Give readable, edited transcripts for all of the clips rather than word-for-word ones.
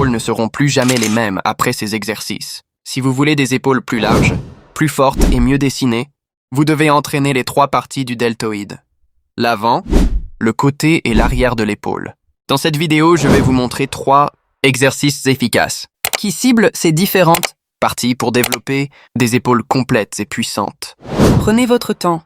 épaules ne seront plus jamais les mêmes après ces exercices. Si vous voulez des épaules plus larges, plus fortes et mieux dessinées, vous devez entraîner les 3 parties du deltoïde. L'avant, le côté et l'arrière de l'épaule. Dans cette vidéo, je vais vous montrer 3 exercices efficaces qui ciblent ces différentes parties pour développer des épaules complètes et puissantes. Prenez votre temps.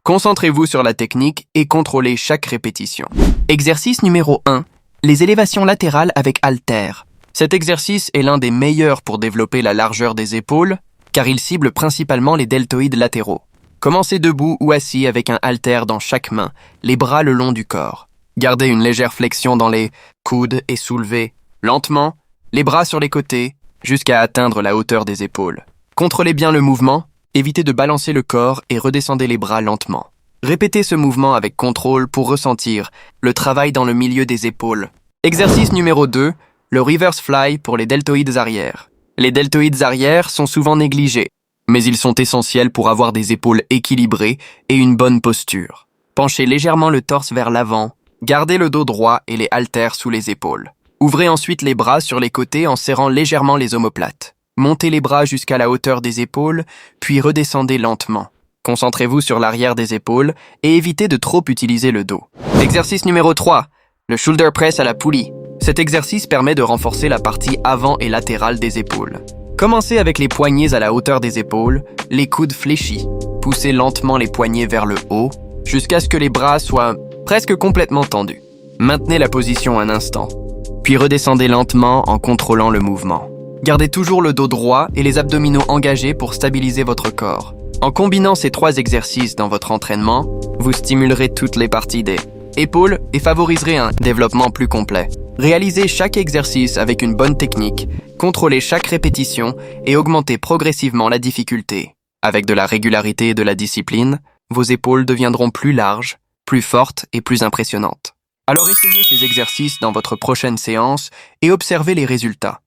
Concentrez-vous sur la technique et contrôlez chaque répétition. Exercice numéro 1. Les élévations latérales avec haltères. Cet exercice est l'un des meilleurs pour développer la largeur des épaules, car il cible principalement les deltoïdes latéraux. Commencez debout ou assis avec un haltère dans chaque main, les bras le long du corps. Gardez une légère flexion dans les coudes et soulevez lentement les bras sur les côtés jusqu'à atteindre la hauteur des épaules. Contrôlez bien le mouvement, évitez de balancer le corps et redescendez les bras lentement. Répétez ce mouvement avec contrôle pour ressentir le travail dans le milieu des épaules. Exercice numéro 2, le reverse fly pour les deltoïdes arrière. Les deltoïdes arrière sont souvent négligés, mais ils sont essentiels pour avoir des épaules équilibrées et une bonne posture. Penchez légèrement le torse vers l'avant, gardez le dos droit et les haltères sous les épaules. Ouvrez ensuite les bras sur les côtés en serrant légèrement les omoplates. Montez les bras jusqu'à la hauteur des épaules, puis redescendez lentement. Concentrez-vous sur l'arrière des épaules et évitez de trop utiliser le dos. Exercice numéro 3, le shoulder press à la poulie. Cet exercice permet de renforcer la partie avant et latérale des épaules. Commencez avec les poignets à la hauteur des épaules, les coudes fléchis. Poussez lentement les poignets vers le haut, jusqu'à ce que les bras soient presque complètement tendus. Maintenez la position un instant, puis redescendez lentement en contrôlant le mouvement. Gardez toujours le dos droit et les abdominaux engagés pour stabiliser votre corps. En combinant ces 3 exercices dans votre entraînement, vous stimulerez toutes les parties des épaules et favoriserez un développement plus complet. Réalisez chaque exercice avec une bonne technique, contrôlez chaque répétition et augmentez progressivement la difficulté. Avec de la régularité et de la discipline, vos épaules deviendront plus larges, plus fortes et plus impressionnantes. Alors essayez ces exercices dans votre prochaine séance et observez les résultats.